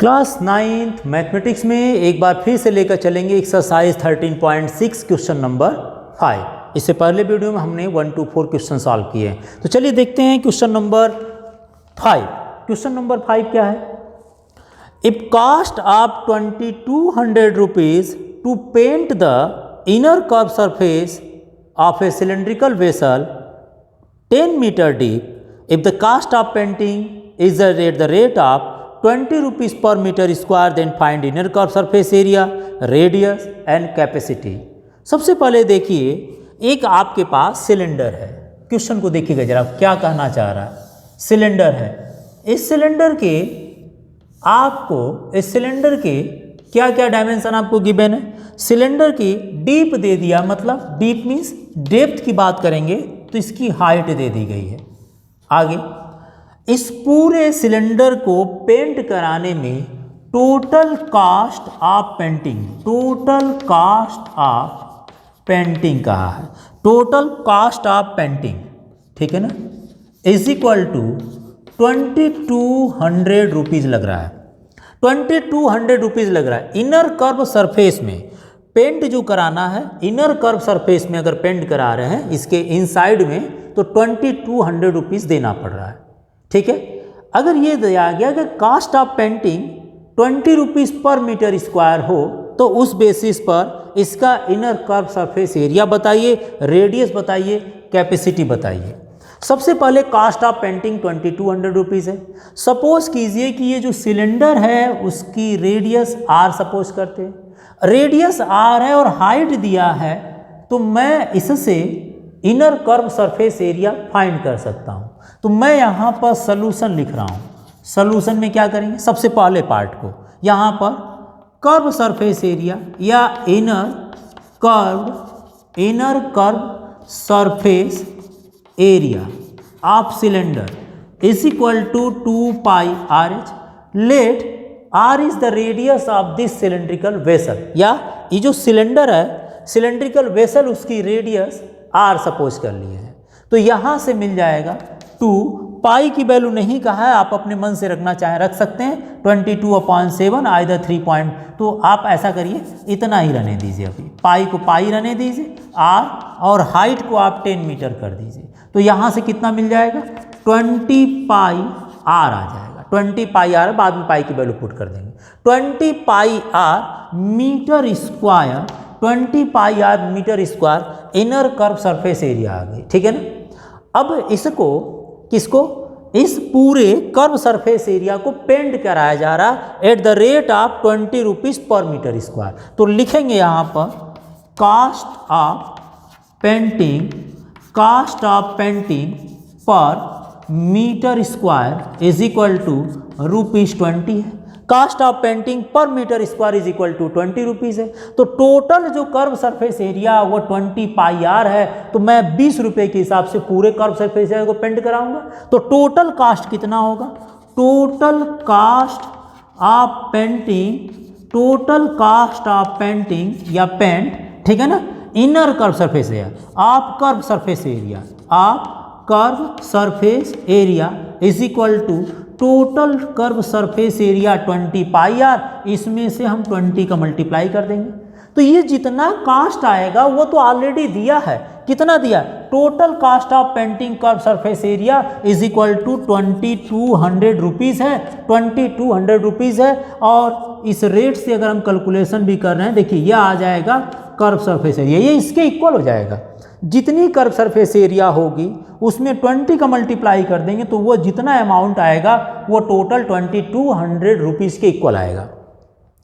Class 9th mathematics में एक बार फिर से लेकर चलेंगे एक्सरसाइज 13.6 क्वेश्चन नंबर 5। इससे पहले वीडियो में हमने 1 to 4 क्वेश्चन सॉल्व किए हैं। तो चलिए देखते हैं क्वेश्चन नंबर 5। क्वेश्चन नंबर 5 क्या है? If cost of 2200 rupees to paint the inner curve surface of a cylindrical vessel 10 metre deep, if the cost of painting is at the rate of 20 rupees per metre square, then find inner curve surface area, radius and capacity. सबसे पहले देखिए, एक आपके पास cylinder है। Question को देखिएगा जरा, क्या कहना चाह रहा है। सिलेंडर है, इस सिलेंडर के क्या क्या डायमेंशन आपको गिवन है। सिलेंडर की डीप दे दिया, मतलब डीप मीन्स डेप्थ की बात करेंगे तो इसकी हाइट दे दी गई है। आगे इस पूरे सिलेंडर को पेंट कराने में टोटल कॉस्ट ऑफ पेंटिंग कहा है। टोटल कॉस्ट ऑफ पेंटिंग, ठीक है ना, इज इक्वल टू 2200 रुपीज़ लग रहा है। 2200 रुपीज़ लग रहा है। इनर कर्व सरफेस में पेंट जो कराना है, इनर कर्व सरफेस में अगर पेंट करा रहे हैं इसके इनसाइड में, तो 2200 रुपीज़ देना पड़ रहा है। ठीक है। अगर ये दिया गया कि cost of painting 20 rupees per metre square हो, तो उस बेसिस पर इसका इनर कर्व सरफेस एरिया बताइए, रेडियस बताइए, कैपेसिटी बताइए। सबसे पहले कॉस्ट ऑफ पेंटिंग 2200 रुपीज़ है। सपोज कीजिए कि ये जो सिलेंडर है उसकी रेडियस r सपोज करते हैं, रेडियस r है और हाइट दिया है, तो मैं इससे inner curve surface area find कर सकता हूँ। तो मैं यहाँ पर सलूशन लिख रहा हूँ। सलूशन में क्या करेंगे, सबसे पहले पार्ट को यहाँ पर कर्व सरफेस एरिया या inner curve surface area of cylinder is equal to 2 pi r h. Let r is the radius of this cylindrical vessel, या ये जो सिलेंडर है सिलेंड्रिकल वेसल उसकी रेडियस आर सपोज कर लिए हैं। तो यहाँ से मिल जाएगा 2 पाई की वैल्यू नहीं कहा है, आप अपने मन से रखना चाहें रख सकते हैं। 22/7 आइदर 3 तो आप ऐसा करिए, इतना ही रहने दीजिए। अभी पाई को पाई रहने दीजिए, आर और हाइट को आप 10 मीटर कर दीजिए। तो यहाँ से कितना मिल जाएगा, 20 पाई आर आ जाएगा। 20 पाई आर, बाद में पाई की वैल्यू पुट कर देंगे। 20 pi R metre square, 20 pi R metre square inner curve surface area आ गई। ठीक है ना। अब इसको किसको, इस पूरे कर्व सरफेस एरिया को पेंट कराया जा रहा at the rate of 20 rupees per metre square. तो लिखेंगे यहाँ पर cost of painting per metre square is equal to ₹20 है। Cost of painting per metre square is equal to 20 rupees है। तो टोटल जो कर्व सरफेस एरिया वो 20 pi are है, तो मैं 20 रुपये के हिसाब से पूरे कर्व सरफेस एरिया को पेंट कराऊंगा। तो टोटल कॉस्ट कितना होगा, टोटल कॉस्ट ऑफ पेंटिंग या पेंट, ठीक है ना, inner curve surface area of curve surface area is equal to total curve surface area 20 pi r, इसमें से हम 20 का मल्टीप्लाई कर देंगे। तो ये जितना कास्ट आएगा वो तो ऑलरेडी दिया है। कितना दिया, total cost of painting curve surface area is equal to 2200 rupees है। 2200 रुपीज़ है, और इस रेट से अगर हम कैलकुलेशन भी कर रहे हैं, देखिए यह आ जाएगा कर्व सरफेस एरिया, ये इसके इक्वल हो जाएगा। जितनी कर्व सरफेस एरिया होगी उसमें 20 का मल्टीप्लाई कर देंगे, तो वो जितना अमाउंट आएगा वो टोटल 2200 रुपीज़ के इक्वल आएगा।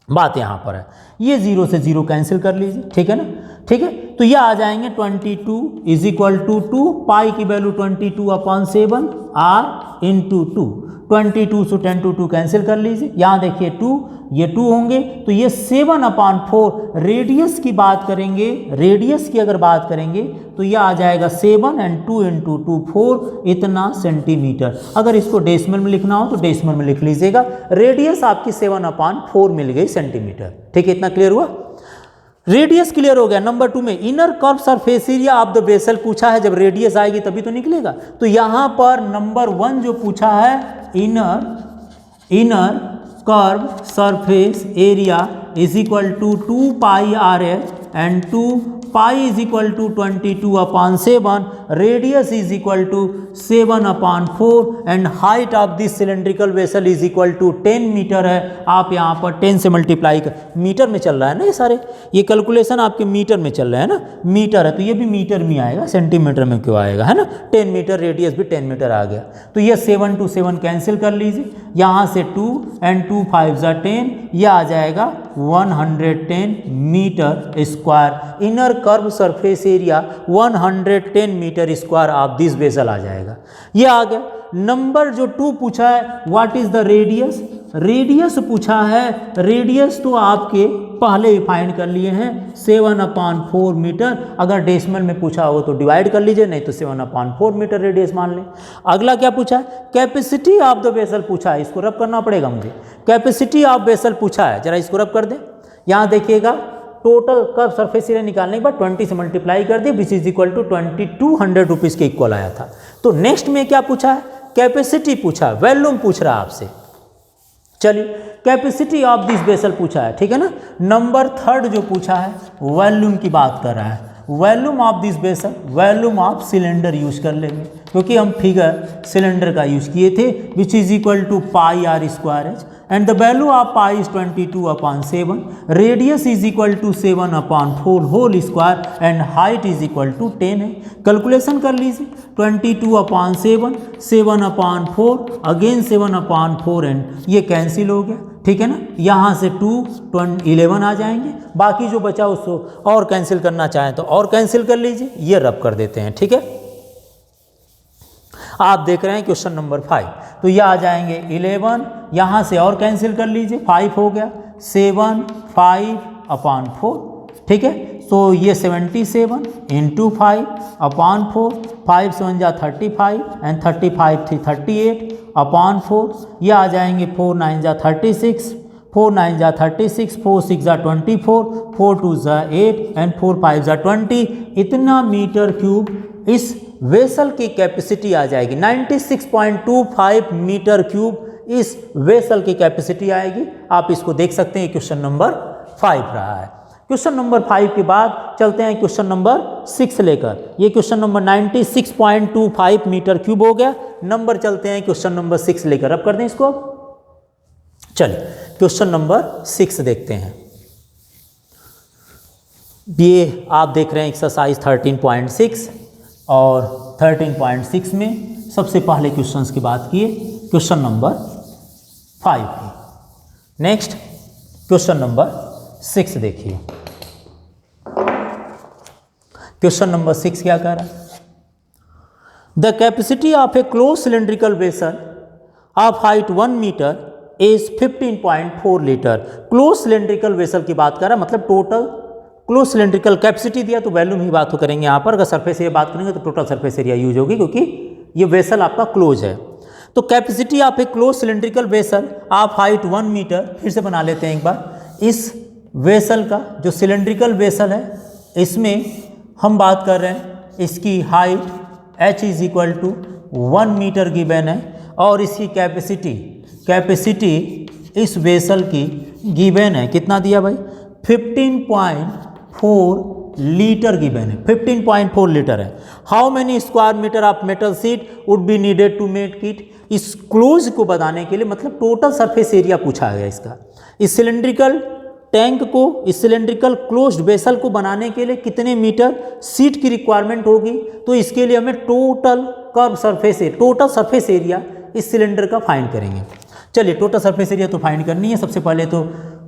बात यहाँ पर है, ये 0 से 0 कैंसिल कर लीजिए। ठीक है ना, ठीक है। तो ये आ जाएंगे 22 इज इक्वल टू 2 पाई की वैल्यू 22/7 आर इंटू 2। 22 से 10 to 2 कैंसिल कर लीजिए। यहाँ देखिए 2, ये 2 होंगे, तो ये 7/4। रेडियस की बात करेंगे, रेडियस की अगर बात करेंगे तो यह आ जाएगा 7 and 2 into 2 4, इतना सेंटीमीटर। अगर इसको डेसिमल में लिखना हो तो डेसिमल में लिख लीजिएगा। रेडियस आपकी 7/4 मिल गई सेंटीमीटर। ठीक है, इतना क्लियर हुआ। रेडियस क्लियर हो गया। नंबर 2 में inner curve surface area of the vessel पूछा है, जब रेडियस आएगी तभी तो निकलेगा। तो यहाँ पर नंबर 1 जो पूछा है inner curve surface area is equal to 2 pi r h and 2 pi is equal to 22/7, radius is equal to 7/4 and height of this cylindrical vessel is equal to 10 metre है। आप यहाँ पर 10 से मल्टीप्लाई कर, metre में चल रहा है ना ये सारे, ये कैलकुलेशन आपके मीटर में चल रहा है ना, मीटर है तो ये भी मीटर में आएगा, सेंटीमीटर में क्यों आएगा, है ना। 10 मीटर, रेडियस भी 10 मीटर आ गया। तो ये 7 to 7 कैंसिल कर लीजिए, यहाँ से 2 and 2 5 = 10, ये आ जाएगा 110 metre square. Inner curve surface area 110 metre square of this vessel आ जाएगा। ये आ गया। नंबर जो 2 पूछा है, what is the radius, radius पूछा है। रेडियस तो आपके पहले ही फाइंड कर लिए हैं 7/4 मीटर। अगर डेसिमल में पूछा हो तो डिवाइड कर लीजिए, नहीं तो 7/4 मीटर रेडियस मान लें। अगला क्या पूछा है, कैपेसिटी ऑफ द वेसल पूछा है, इसको रब करना पड़ेगा मुझे। कैपेसिटी ऑफ वेसल पूछा है, जरा इसको रब कर दें। यहाँ देखिएगा टोटल कर्व सरफेस एरिया निकालने के बाद 20 से मल्टीप्लाई कर दिए, which is equal to 2200 rupees के इक्वल आया था। तो नेक्स्ट में क्या पूछा है, कैपेसिटी पूछा, वॉल्यूम पूछ रहा है आपसे। चलिए कैपेसिटी ऑफ दिस वेसल पूछा है, ठीक है ना। नंबर 3 जो पूछा है वॉल्यूम की बात कर रहा है। Volume of this vessel, volume of cylinder use कर लेंगे क्योंकि हम फिगर सिलेंडर का यूज किए थे, which is equal to pi are square h and the value of pi is 22/7, radius is equal to 7/4 whole square and height is equal to 10 है। Calculation कर लीजिए, 22/7, 7/4 अगेन 7/4 एंड ये cancel हो गया, ठीक है ना। यहाँ से 2 11 आ जाएंगे, बाकी जो बचा उसको और कैंसिल करना चाहें तो और कैंसिल कर लीजिए, ये रब कर देते हैं, ठीक है। आप देख रहे हैं क्वेश्चन नंबर 5, तो ये आ जाएंगे 11, यहाँ से और कैंसिल कर लीजिए, 5 हो गया, 7 5/4, ठीक है। तो ये 77 × 5/4, 5 7 = 35 एंड 35 3 38/4, ये आ जाएंगे 4 9 = 36, 4 9 = 36, 4 6 = 24, 4 2 = 8 एंड 4 5 = 20। इतना मीटर क्यूब इस वेसल की कैपेसिटी आ जाएगी। 96.25 मीटर क्यूब इस वेसल की कैपेसिटी आएगी। आप इसको देख सकते हैं, क्वेश्चन नंबर 5 रहा है। क्वेश्चन नंबर 5 के बाद चलते हैं क्वेश्चन नंबर 6 लेकर। ये क्वेश्चन नंबर 96.25 मीटर क्यूब हो गया। नंबर चलते हैं क्वेश्चन नंबर 6 लेकर, अब कर दें इसको। चलिए क्वेश्चन नंबर 6 देखते हैं। ये आप देख रहे हैं एक्सरसाइज 13.6 और 13.6 में सबसे पहले क्वेश्चंस की बात किए, क्वेश्चन नंबर 5 की। नेक्स्ट क्वेश्चन नंबर 6 देखिए। क्वेश्चन नंबर 6 क्या कह रहा है, the capacity of a close cylindrical vessel of height 1 metre is 15.4 litre. Close cylindrical vessel की बात कर रहा है, मतलब टोटल क्लोज सिलेंड्रिकल कैपेसिटी दिया तो वैल्यूम ही बात करेंगे यहाँ पर। अगर सरफेस एरिया बात करेंगे तो टोटल सरफेस एरिया यूज होगी, क्योंकि ये वेसल आपका क्लोज है। तो capacity of a close cylindrical vessel of height 1 metre, फिर से बना लेते हैं एक बार। इस वेसल का जो सिलेंड्रिकल वेसल है, इसमें हम बात कर रहे हैं इसकी height h is equal to 1 metre given है और इसकी कैपेसिटी इस वेसल की गिवन है, कितना दिया भाई, 15.4 लीटर गिवन है, 15.4 लीटर है। How many square metre of metal sheet would be needed to make it. इस क्लोज को बताने के लिए, मतलब टोटल सरफेस एरिया पूछा गया इसका। इस सिलेंड्रिकल टैंक को, इस सिलेंड्रिकल क्लोज्ड वेसल को बनाने के लिए कितने मीटर शीट की रिक्वायरमेंट होगी, तो इसके लिए हमें total curve surface area, total surface area इस सिलेंडर का फाइंड करेंगे। चलिए टोटल सरफेस एरिया तो फाइंड करनी है। सबसे पहले तो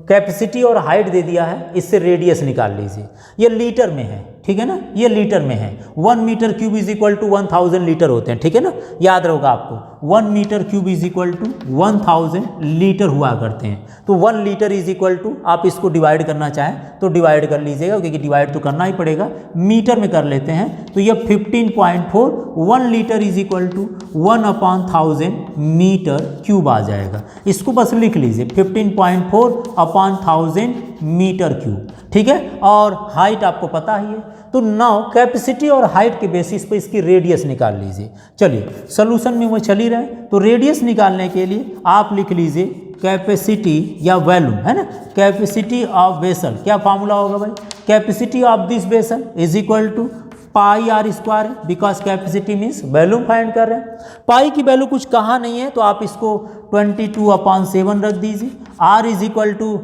कैपेसिटी और हाइट दे दिया है, इससे रेडियस निकाल लीजिए। ये लीटर में है, ठीक है ना, ये लीटर में है। 1 metre cube is equal to 1000 litre होते हैं, ठीक है ना, याद रहोगा आपको। 1 metre cube is equal to 1000 litre हुआ करते हैं। तो 1 लीटर इज इक्वल टू, आप इसको डिवाइड करना चाहें तो डिवाइड कर लीजिएगा, क्योंकि डिवाइड तो करना ही पड़ेगा। मीटर में कर लेते हैं तो ये 15.4, 1 litre is equal to 1/1000 metre cube आ जाएगा। इसको बस लिख लीजिए, 15.4/1000 मीटर क्यूब, ठीक है। और हाइट आपको पता ही है। तो नाउ कैपेसिटी और हाइट के बेसिस पे इसकी रेडियस निकाल लीजिए। चलिए सॉल्यूशन में वो चल ही रहा है, तो रेडियस निकालने के लिए आप लिख लीजिए कैपेसिटी या वॉल्यूम, है ना, कैपेसिटी ऑफ वेसल, क्या फार्मूला होगा भाई, capacity of this vessel is equal to pi are square है, because capacity means volume find कर रहे हैं। पाई की वैल्यू कुछ कहा नहीं है तो आप इसको 22/7 रख दीजिए। R is equal to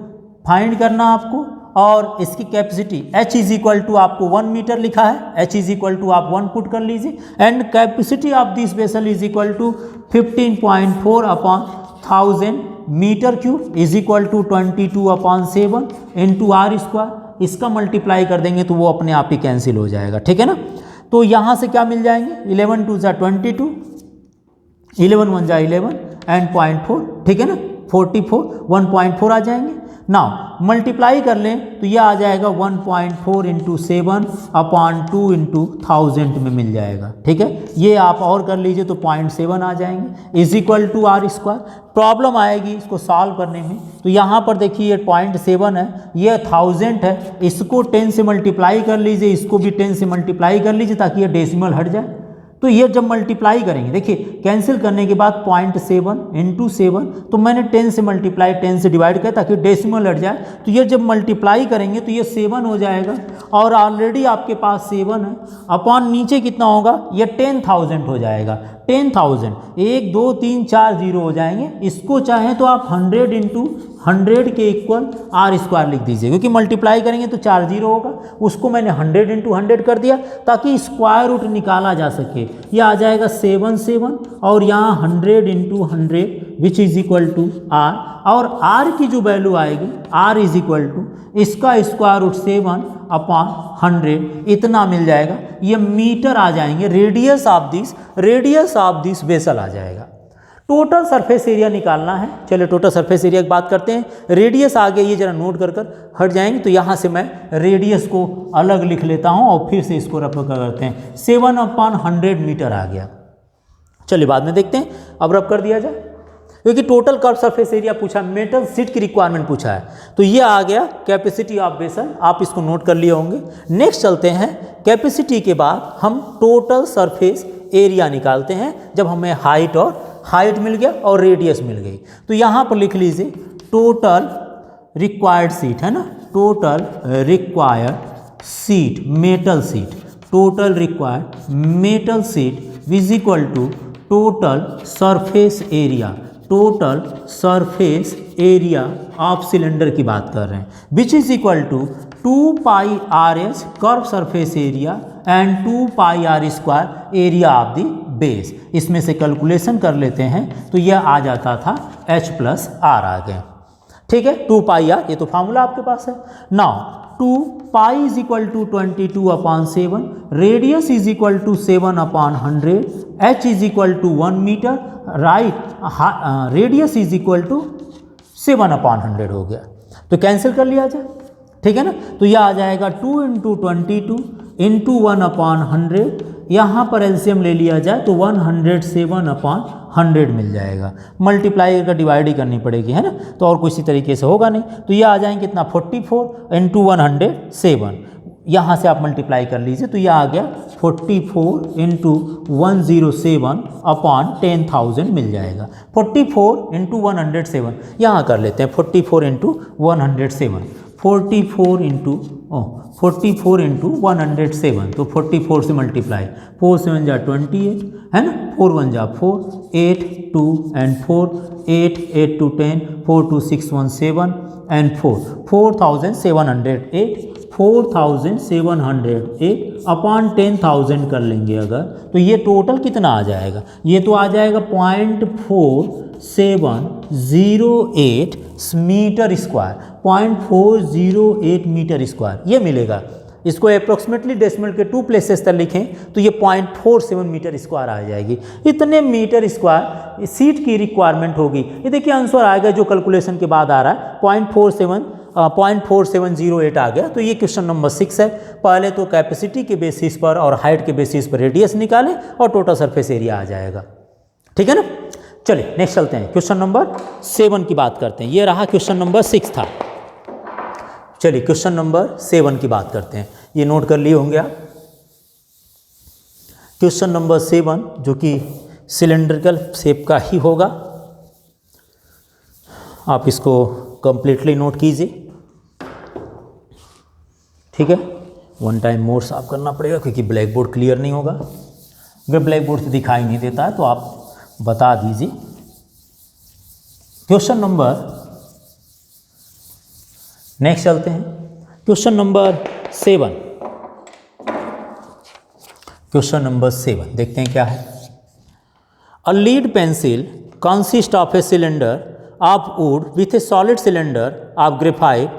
find करना आपको, और इसकी capacity H is equal to आपको 1 मीटर लिखा है, H इज इक्वल टू आप 1 पुट कर लीजिए, and capacity of this vessel is equal to 15.4/1000 metre cube is equal to 22/7 into R square. इसका मल्टीप्लाई कर देंगे तो वो अपने आप ही कैंसिल हो जाएगा, ठीक है ना। तो यहाँ से क्या मिल जाएंगे, 11 2 जा 22, 11 1 जा 11 एंड 0.4, ठीक है ना, 44, 1.4 आ जाएंगे। नाउ मल्टीप्लाई कर लें तो यह आ जाएगा 1.4 इंटू 7/2 इंटू 1000 में मिल जाएगा, ठीक है। ये आप और कर लीजिए तो 0.7 आ जाएंगे is equal to R square. Problem आएगी इसको सॉल्व करने में, तो यहाँ पर देखिए 0.7 है, ये 1000 है, इसको 10 से मल्टीप्लाई कर लीजिए, इसको भी 10 से मल्टीप्लाई कर लीजिए ताकि ये डेसिमल हट जाए। तो ये जब मल्टीप्लाई करेंगे, देखिए कैंसिल करने के बाद 0.7 इंटू 7, तो मैंने 10 से मल्टीप्लाई 10 से डिवाइड किया ताकि डेसिमल हट जाए। तो ये जब मल्टीप्लाई करेंगे तो ये 7 हो जाएगा, और ऑलरेडी आपके पास 7 है, अपॉन नीचे कितना होगा, ये 10,000 हो जाएगा। 10,000 1 2 3 4 0 हो जाएंगे। इसको चाहें तो आप 100 इंटू 100 के इक्वल आर स्क्वायर लिख दीजिए, क्योंकि मल्टीप्लाई करेंगे तो 4 0 होगा। उसको मैंने 100 इंटू 100 कर दिया ताकि स्क्वायर रूट निकाला जा सके। यह आ जाएगा 7 7 और यहाँ 100 into 100 which is equal to R, और आर की जो वैल्यू आएगी आर इज इक्वल टू इसका स्क्वायर रूट 7/100 इतना मिल जाएगा। ये मीटर आ जाएंगे, रेडियस ऑफ दिस वेसल आ जाएगा। टोटल सरफेस एरिया निकालना है। चलिए टोटल सरफेस एरिया की बात करते हैं। रेडियस आ गया, ये जरा नोट कर हट जाएंगे, तो यहाँ से मैं रेडियस को अलग लिख लेता हूँ और फिर से इसको रफ करते हैं। 7/100 मीटर आ गया। चलिए बाद में देखते हैं, अब रफ कर दिया जाए, क्योंकि टोटल कर्व सरफेस एरिया पूछा, मेटल शीट की रिक्वायरमेंट पूछा है। तो ये आ गया कैपेसिटी ऑफ वेसल, आप इसको नोट कर लिए होंगे। नेक्स्ट चलते हैं, कैपेसिटी के बाद हम टोटल सरफेस एरिया निकालते हैं, जब हमें हाइट मिल गया और रेडियस मिल गई। तो यहाँ पर लिख लीजिए टोटल रिक्वायर्ड सीट, है ना, total required sheet metal sheet, total required metal sheet is equal to total surface area, total surface area of cylinder की बात कर रहे हैं, which is equal to 2πRS curve surface area and 2πR square area of the base. इसमें से calculation कर लेते हैं तो यह आ जाता था H+R आ गया, ठीक है। 2πR ये तो फार्मूला आपके पास है। Now 2π is equal to 22/7, radius is equal to 7/100, H is equal to 1 metre, right, radius is equal to 7/100 हो गया। तो कैंसिल कर लिया जाए, ठीक है ना। तो यह आ जाएगा 2 इंटू 22 इंटू 1/100, यहाँ पर एलसीएम ले लिया जाए तो 107/100 मिल जाएगा। मल्टीप्लाई का डिवाइड ही करनी पड़ेगी, है ना, तो और किसी तरीके से होगा नहीं। तो यह आ जाएंगे कितना, 44 इंटू 107, यहाँ से आप मल्टीप्लाई कर लीजिए तो यह आ गया 44 इंटू 107/10,000 मिल जाएगा। 44 इंटू 107 यहाँ कर लेते हैं, 44 इंटू 107, 44 इंटू 107, तो 44 से मल्टीप्लाई, 4 7 जा 28, है ना, 4 1 जा 4, 8 2 एंड 4, 8 8 2 10, 4 2 6 1 7 एंड 4, 4708 अपॉन 10,000 कर लेंगे अगर, तो ये टोटल कितना आ जाएगा, ये तो आ जाएगा 0.4708 मीटर स्क्वायर, 0.408 मीटर स्क्वायर ये मिलेगा। इसको अप्रोक्सीमेटली डेसिमल के 2 प्लेसेस तक लिखें तो ये 0.47 मीटर स्क्वायर आ जाएगी। इतने मीटर स्क्वायर सीट की रिक्वायरमेंट होगी। ये देखिए आंसर आएगा जो कैलकुलेशन के बाद आ रहा है 0.4708 आ गया। तो ये क्वेश्चन नंबर 6 है। पहले तो कैपेसिटी के बेसिस पर और हाइट के बेसिस पर रेडियस निकालें और टोटल सरफेस एरिया आ जाएगा, ठीक है ना। चलिए नेक्स्ट चलते हैं, क्वेश्चन नंबर 7 की बात करते हैं। ये रहा क्वेश्चन नंबर 6 था। चलिए क्वेश्चन नंबर 7 की बात करते हैं, ये नोट कर लिए होंगे आप। क्वेश्चन नंबर 7 जो कि सिलेंड्रिकल शेप का ही होगा। आप इसको कंप्लीटली नोट कीजिए, ठीक है। वन टाइम मोर साफ करना पड़ेगा क्योंकि ब्लैक बोर्ड क्लियर नहीं होगा। अगर ब्लैक बोर्ड से दिखाई नहीं देता है तो आप बता दीजिए। क्वेश्चन नंबर, नेक्स्ट चलते हैं, क्वेश्चन नंबर 7। क्वेश्चन नंबर 7 देखते हैं क्या है। A lead pencil consist of a cylinder of would with A solid cylinder of graphite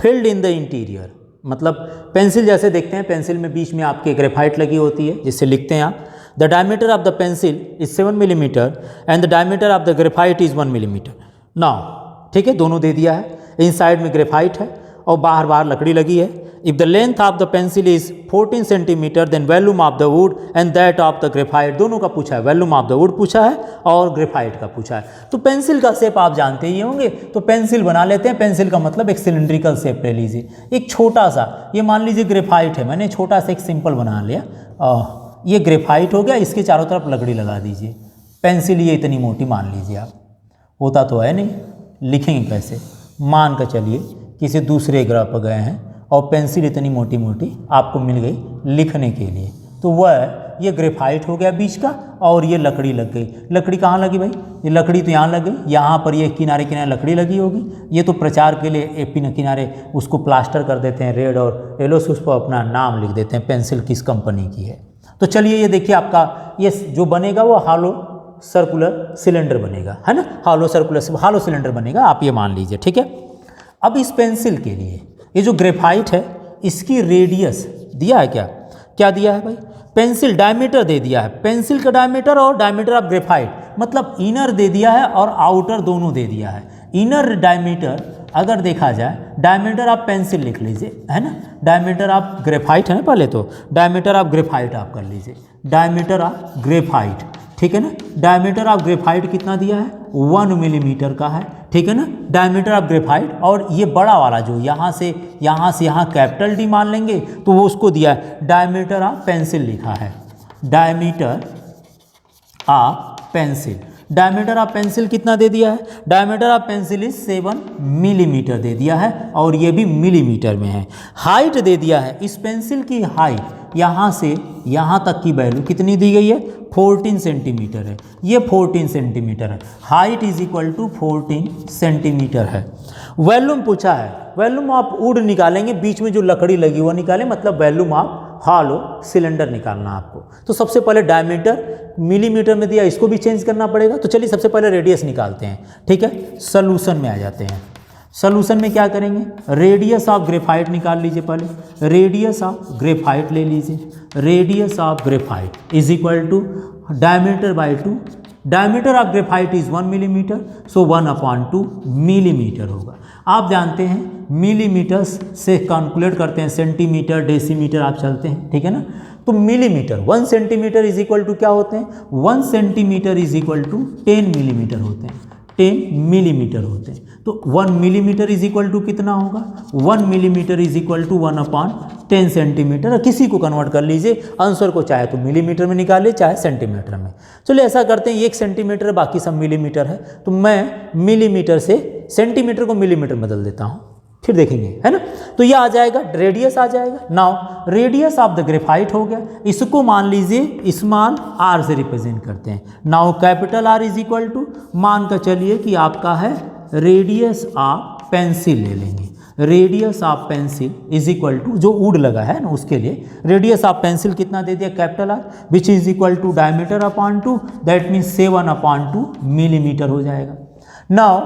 filled in the interior. मतलब पेंसिल जैसे देखते हैं, पेंसिल में बीच में आपके ग्रेफाइट लगी होती है जिससे लिखते हैं आप। The diameter of the pencil is 7 millimetre and the diameter of the graphite is 1 millimetre. Now ठीक है, दोनों दे दिया है। इनसाइड में ग्रेफाइट है और बाहर बाहर लकड़ी लगी है। If the length of the pencil is 14 centimetre then volume of the wood and that of the graphite, दोनों का पूछा है। वॉल्यूम ऑफ द वुड पूछा है और ग्रेफाइट का पूछा है। तो पेंसिल का शेप आप जानते ही होंगे, तो पेंसिल बना लेते हैं। पेंसिल का मतलब एक सिलिंड्रिकल शेप ले लीजिए, एक छोटा सा, ये मान लीजिए ग्रेफाइट है, मैंने छोटा सा एक सिंपल बना लिया। ये ग्रेफाइट हो गया, इसके चारों तरफ लकड़ी लगा दीजिए। पेंसिल ये इतनी मोटी मान लीजिए आप, होता तो है नहीं, लिखेंगे कैसे। मान कर चलिए किसी दूसरे ग्रह पर गए हैं और पेंसिल इतनी मोटी मोटी आपको मिल गई लिखने के लिए, तो वह ये ग्रेफाइट हो गया बीच का और ये लकड़ी लग गई। लकड़ी कहाँ लगी भाई? ये लकड़ी तो यहाँ लग गई, यहाँ पर ये किनारे किनारे लकड़ी लगी होगी। ये तो प्रचार के लिए किनारे उसको प्लास्टर कर देते हैं रेड और येलो से, उस पर अपना नाम लिख देते हैं पेंसिल किस कंपनी की है। तो चलिए ये देखिए आपका ये जो बनेगा वो हॉलो सर्कुलर सिलेंडर बनेगा, है ना। हॉलो सिलेंडर बनेगा, आप ये मान लीजिए, ठीक है। अब इस पेंसिल के लिए ये जो ग्रेफाइट है इसकी रेडियस दिया है, क्या दिया है भाई? पेंसिल डायमीटर दे दिया है, पेंसिल का डायमीटर और डायमीटर ऑफ ग्रेफाइट, मतलब इनर दे दिया है और आउटर दोनों दे दिया है। इनर डायमीटर अगर देखा जाए, डायमीटर आप पेंसिल लिख लीजिए, है ना। डायमीटर ऑफ ग्रेफाइट है ना, पहले तो डायमीटर ऑफ ग्रेफाइट आप कर लीजिए, डायमीटर ऑफ ग्रेफाइट, ठीक है ना। डायमीटर ऑफ ग्रेफाइट कितना दिया है? 1 मिलीमीटर का है, ठीक है ना, डायमीटर ऑफ ग्रेफाइट। और ये बड़ा वाला जो यहाँ से यहाँ कैपिटल डी मान लेंगे तो वो उसको दिया है डायमीटर ऑफ पेंसिल लिखा है, diameter of pencil. Diameter of pencil कितना दे दिया है? Diameter of pencil is 7 millimetre दे दिया है और ये भी मिलीमीटर में है। हाइट दे दिया है, इस पेंसिल की हाइट यहाँ से यहाँ तक की वैल्यू कितनी दी गई है? 14 सेंटीमीटर है, ये 14 सेंटीमीटर है। Height is equal to 14 centimetre है। वॉल्यूम पूछा है, वॉल्यूम आप वुड निकालेंगे, बीच में जो लकड़ी लगी वो निकालें, मतलब वॉल्यूम आप हॉलो सिलेंडर निकालना आपको। तो सबसे पहले डायमीटर मिलीमीटर में दिया, इसको भी चेंज करना पड़ेगा। तो चलिए सबसे पहले रेडियस निकालते हैं, ठीक है। सॉल्यूशन में आ जाते हैं। सॉल्यूशन में क्या करेंगे? रेडियस ऑफ ग्रेफाइट निकाल लीजिए पहले, रेडियस ऑफ ग्रेफाइट ले लीजिए। Radius of graphite is equal to diameter by 2, diameter of graphite is 1 millimetre, so 1/2 millimetre होगा। आप जानते हैं मिलीमीटर से कैलकुलेट करते हैं, सेंटीमीटर डेसीमीटर आप चलते हैं, ठीक है ना। तो millimetre 1 centimetre is equal to क्या होते हैं? 1 centimetre is equal to 10 millimetre होते हैं, 10 मिलीमीटर होते हैं। तो 1 मिलीमीटर इज इक्वल टू कितना होगा? 1 millimetre is equal to 1/10 centimetre. किसी को कन्वर्ट कर लीजिए आंसर को, चाहे तो मिलीमीटर में निकालिए चाहे सेंटीमीटर में। चलिए ऐसा करते हैं, 1 सेंटीमीटर बाकी सब मिलीमीटर है, तो मैं मिलीमीटर से सेंटीमीटर को मिलीमीटर बदल देता हूँ, फिर देखेंगे, है ना। तो ये आ जाएगा, रेडियस आ जाएगा। Now radius of the graphite हो गया, इसको मान लीजिए स्मॉल आर से रिप्रेजेंट करते हैं। Now capital R is equal to, मान कर चलिए कि आपका है रेडियस ऑफ पेंसिल ले लेंगे। Radius of pencil is equal to, जो वुड लगा है ना उसके लिए रेडियस ऑफ पेंसिल कितना दे दिया? Capital R, which is equal to diameter upon 2, that means 7/2 millimetre हो जाएगा। नाउ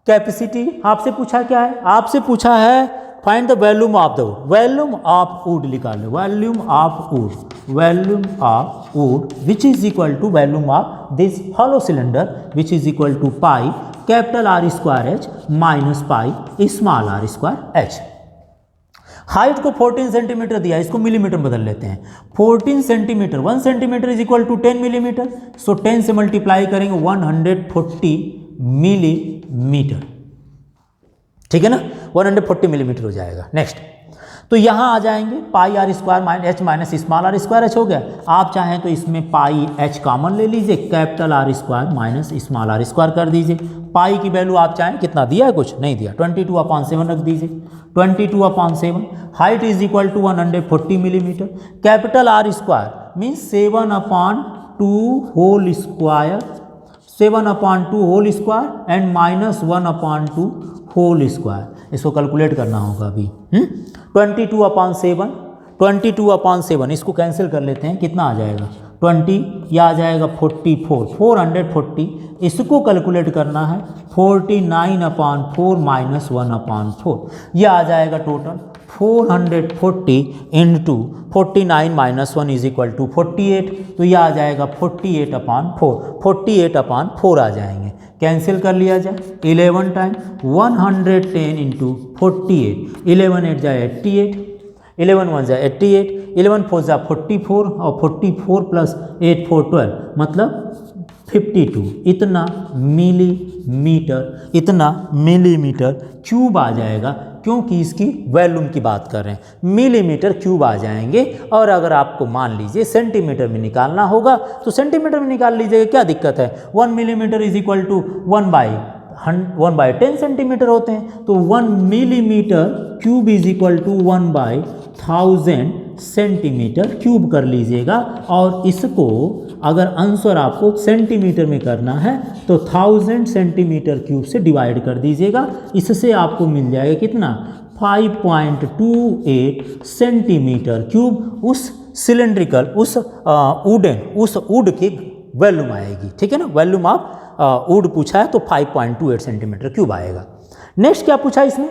कैपेसिटी आपसे पूछा क्या है? आपसे पूछा है find the volume of the wood. Volume of wood निकालो, volume of wood, volume of wood which is equal to volume of this hollow cylinder which is equal to pi capital R square H minus pi small are square H. Height को 14 centimetre दिया, इसको millimetre बदल लेते हैं। 14 centimetre, 1 centimetre is equal to 10 millimetre, so 10 से multiply करेंगे 140 millimetre, ठीक है ना, 140 मिलीमीटर हो जाएगा। नेक्स्ट तो यहाँ आ जाएंगे pi are square H minus small are square H हो गया। आप चाहें तो इसमें पाई एच कॉमन ले लीजिए, capital R square minus small are square कर दीजिए। पाई की वैल्यू आप चाहें कितना दिया है, कुछ नहीं दिया, 22/7 रख दीजिए। 22/7 height is equal to 140 millimetre. Capital R square means 7/2 whole square, 7/2 whole square and minus 1/2 whole square. इसको कैलकुलेट करना होगा अभी। 22/7, 22/7 इसको कैंसिल कर लेते हैं, कितना आ जाएगा 20, यह आ जाएगा 44, 440। इसको कैलकुलेट करना है 49/4 माइनस 1/4, यह आ जाएगा total 440 into 49 minus 1 is equal to 48। तो यह आ जाएगा 48/4, 48/4 आ जाएंगे, कैंसिल कर लिया जाए। 11 टाइम 110 इंटू 48, 11 8 जाए 88, 11 1 जाए 88, 11 4 जा 44 और 44 प्लस 8 4 12 मतलब 52। इतना मिलीमीटर क्यूब आ जाएगा, क्योंकि इसकी वॉल्यूम की बात कर रहे हैं, मिलीमीटर क्यूब आ जाएंगे। और अगर आपको मान लीजिए सेंटीमीटर में निकालना होगा तो सेंटीमीटर में निकाल लीजिएगा, क्या दिक्कत है। 1 millimetre is equal to 1/10 centimetre होते हैं, तो 1 millimetre cube is equal to 1/1000 centimetre cube कर लीजिएगा। और इसको अगर आंसर आपको सेंटीमीटर में करना है तो 1000 सेंटीमीटर क्यूब से डिवाइड कर दीजिएगा। इससे आपको मिल जाएगा कितना, 5.28 सेंटीमीटर क्यूब उस सिलेंड्रिकल, उस वुड की वॉल्यूम आएगी। ठीक है ना, वॉल्यूम आप वुड पूछा है तो 5.28 सेंटीमीटर क्यूब आएगा। नेक्स्ट क्या पूछा इसमें,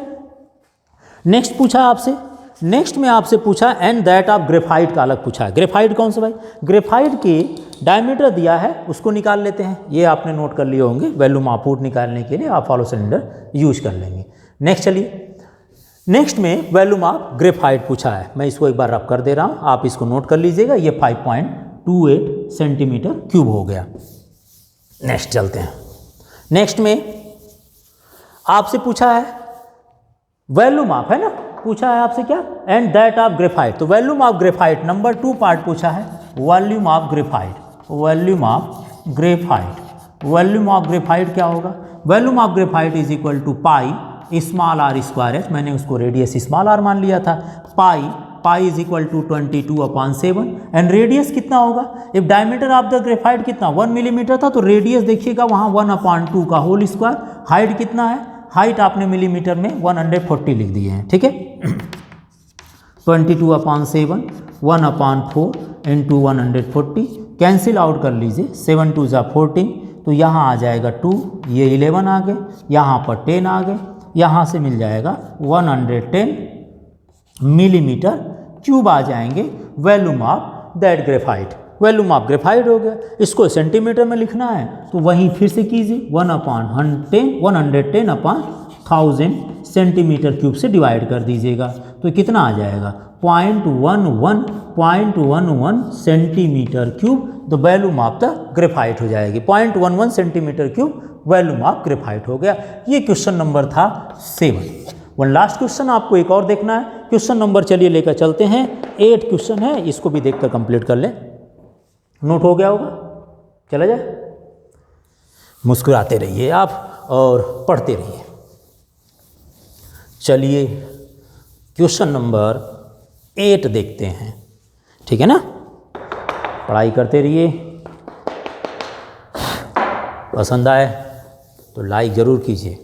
नेक्स्ट पूछा आपसे, नेक्स्ट में आपसे पूछा एंड दैट ऑफ ग्रेफाइट का अलग पूछा है। ग्रेफाइट कौन सा भाई, ग्रेफाइट की डायमीटर दिया है उसको निकाल लेते हैं। ये आपने नोट कर लिए होंगे, वॉल्यूम ऑफ वुड निकालने के लिए आप फॉलो सिलेंडर यूज कर लेंगे। नेक्स्ट चलिए, नेक्स्ट में वॉल्यूम ऑफ ग्रेफाइट पूछा है, मैं इसको एक बार रब कर दे रहा हूँ, आप इसको नोट कर लीजिएगा। ये 5.28 सेंटीमीटर क्यूब हो गया। नेक्स्ट चलते हैं, नेक्स्ट में आपसे पूछा है वॉल्यूम ऑफ, है ना, पूछा है आपसे क्या, एंड दैट ऑफ ग्रेफाइट। तो volume of graphite number 2 part पूछा है, volume of graphite, volume of graphite, volume of graphite क्या होगा, volume of graphite is equal to pi small are square H, मैंने उसको रेडियस स्मॉल आर मान लिया था। Pi is equal to 22/7 and radius कितना होगा, if diameter of the graphite कितना 1 मिलीमीटर था तो रेडियस देखिएगा वहाँ 1/2 का होल स्क्वायर। हाइट कितना है, हाइट आपने मिलीमीटर में 140 लिख दिए हैं। ठीक है, 22/7 1/4 इंटू 140, कैंसिल आउट कर लीजिए, 7 2 जा 14, तो यहाँ आ जाएगा 2, ये 11 आ गए, यहाँ पर 10 आ गए, यहाँ से मिल जाएगा 110 मिलीमीटर क्यूब आ जाएंगे volume of that graphite. Volume of graphite हो गया। इसको सेंटीमीटर में लिखना है तो वहीं फिर से कीजिए, 110/1000 सेंटीमीटर क्यूब से डिवाइड कर दीजिएगा तो कितना आ जाएगा 0.11 centimetre cube, the volume of the graphite हो जाएगी। 0.11 centimetre cube volume of graphite हो गया। ये क्वेश्चन नंबर था 7। वन लास्ट क्वेश्चन आपको एक और देखना है, क्वेश्चन नंबर चलिए लेकर चलते हैं, 8 क्वेश्चन है, इसको भी देखकर कंप्लीट कर लें। नोट हो गया होगा, चला जाए, मुस्कुराते रहिए आप और पढ़ते रहिए। चलिए क्वेश्चन नंबर 8 देखते हैं, ठीक है ना, पढ़ाई करते रहिए। पसंद आए तो लाइक ज़रूर कीजिए।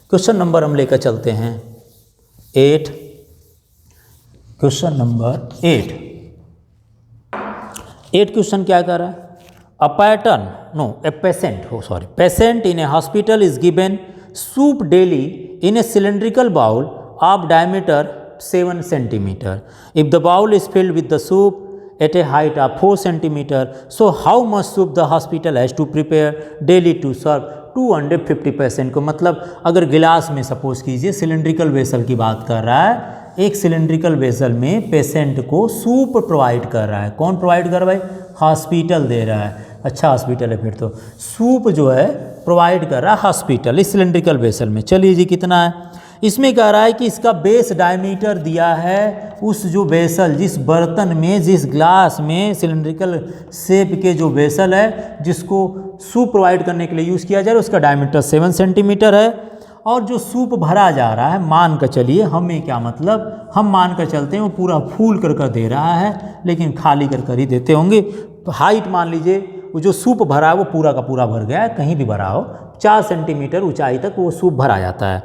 क्वेश्चन नंबर हम लेकर चलते हैं 8। क्वेश्चन नंबर 8 क्वेश्चन क्या कर रहा है, patient in A hospital is given soup daily in a cylindrical bowl of diameter 7 centimeter. If the bowl is filled with the soup at a height of 4 centimeter, so how much soup the hospital has to prepare daily to serve 250 patient को। मतलब अगर गिलास में suppose कीजिए, cylindrical vessel की बात कर रहा है, एक सिलेंड्रिकल वेसल में पेशेंट को सूप प्रोवाइड कर रहा है। कौन प्रोवाइड कर रहा है भाई, हॉस्पिटल दे रहा है। अच्छा हॉस्पिटल है फिर तो, सूप जो है प्रोवाइड कर रहा है हॉस्पिटल इस सिलेंड्रिकल वेसल में। चलिए जी कितना है, इसमें कह रहा है कि इसका बेस डायमीटर दिया है उस जो वेसल, जिस बर्तन में, जिस ग्लास में सिलिंड्रिकल शेप के जो वेसल है जिसको सूप प्रोवाइड करने के लिए यूज़ किया जा रहा है, उसका डायमीटर 7 सेंटीमीटर है। और जो सूप भरा जा रहा है, मान कर चलिए, हमें क्या मतलब, हम मान कर चलते हैं वो पूरा फूल कर दे रहा है, लेकिन खाली कर ही देते होंगे। तो हाइट मान लीजिए वो जो सूप भरा है वो पूरा का पूरा भर गया है, कहीं भी भरा हो, 4 सेंटीमीटर ऊंचाई तक वो सूप भरा जाता है।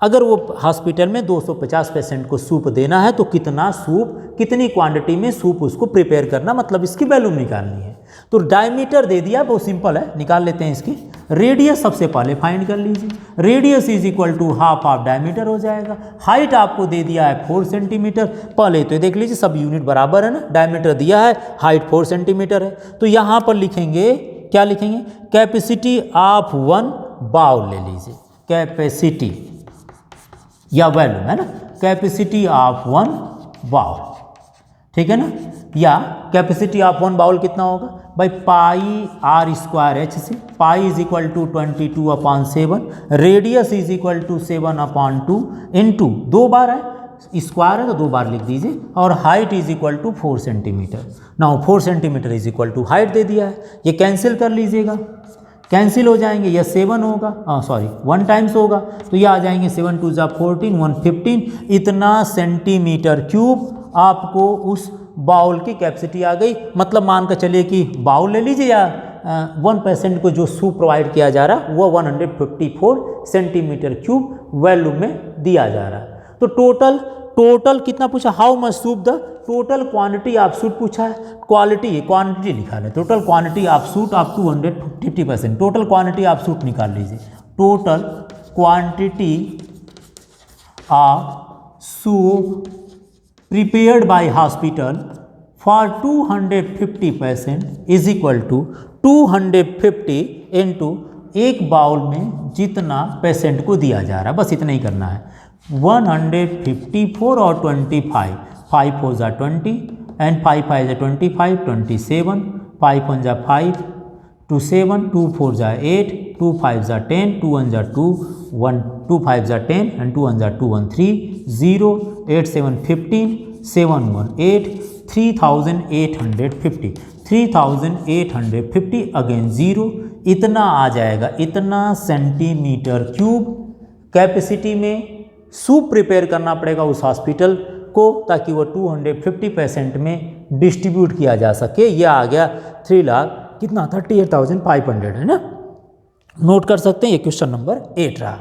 अगर वो हॉस्पिटल में 250 पेशेंट को सूप देना है तो कितना सूप, कितनी क्वांटिटी में सूप उसको प्रिपेयर करना, मतलब इसकी वैल्यूम निकालनी है। तो डायमीटर दे दिया, बहुत सिंपल है, निकाल लेते हैं इसकी। रेडियस सबसे पहले फाइंड कर लीजिए, radius is equal to half of diameter हो जाएगा। हाइट आपको दे दिया है 4 सेंटीमीटर, पहले तो देख लीजिए सब यूनिट बराबर है ना, डायमीटर दिया है, हाइट 4 सेंटीमीटर है। तो यहाँ पर लिखेंगे, क्या लिखेंगे, कैपेसिटी ऑफ 1 बाउल ले लीजिए, कैपेसिटी या वैल्यूम है ना, कैपेसिटी ऑफ 1 बाउल, ठीक है ना। या कैपेसिटी ऑफ 1 बाउल कितना होगा भाई, पाई आर स्क्वायर एच से, pi is equal to 22/7, radius is equal to 7/2 into 2 बार है, स्क्वायर है तो 2 बार लिख दीजिए, और height is equal to 4 centimetre. Now 4 centimetre is equal to height दे दिया है, ये कैंसिल कर लीजिएगा, कैंसिल हो जाएंगे, यह 7 होगा, सॉरी 1 टाइम्स होगा, तो ये आ जाएंगे 7 2 14, 115, इतना सेंटीमीटर क्यूब आपको उस बाउल की कैपेसिटी आ गई। मतलब मान कर चलिए कि बाउल ले लीजिए या 1% को जो सूप प्रोवाइड किया जा रहा है वो 154 सेंटीमीटर क्यूब वैल्यूम में दिया जा रहा है। तो टोटल कितना पूछा, how much soup, the total quantity of suit पूछा है, क्वांटिटी लिखा है, total quantity of suit of 250%, total quantity of suit निकाल लीजिए, total quantity of soup prepared by hospital for 250 patient is equal to 250 into एक bowl में जितना patient को दिया जा रहा है, बस इतना ही करना है। 154 और 25, 5 4 जा 20 एंड 5 5 जा 25, 27, 5 1 जा 5, 2 7, 2 4 जा 8, 2 5 जा 10, 2 1 जा 2, 1 2 5 जा 10 एंड 2 1 जा 2 1 3, 0 8 7 15, 7 1 8, 3850, 3850 अगेन 0, इतना आ जाएगा, इतना सेंटीमीटर क्यूब कैपेसिटी में सूप प्रिपेयर करना पड़ेगा उस हॉस्पिटल को, ताकि वो 250 पेशेंट में डिस्ट्रीब्यूट किया जा सके। यह आ गया 3 लाख कितना, 38,500 है ना। नोट कर सकते हैं, ये क्वेश्चन नंबर 8 रहा।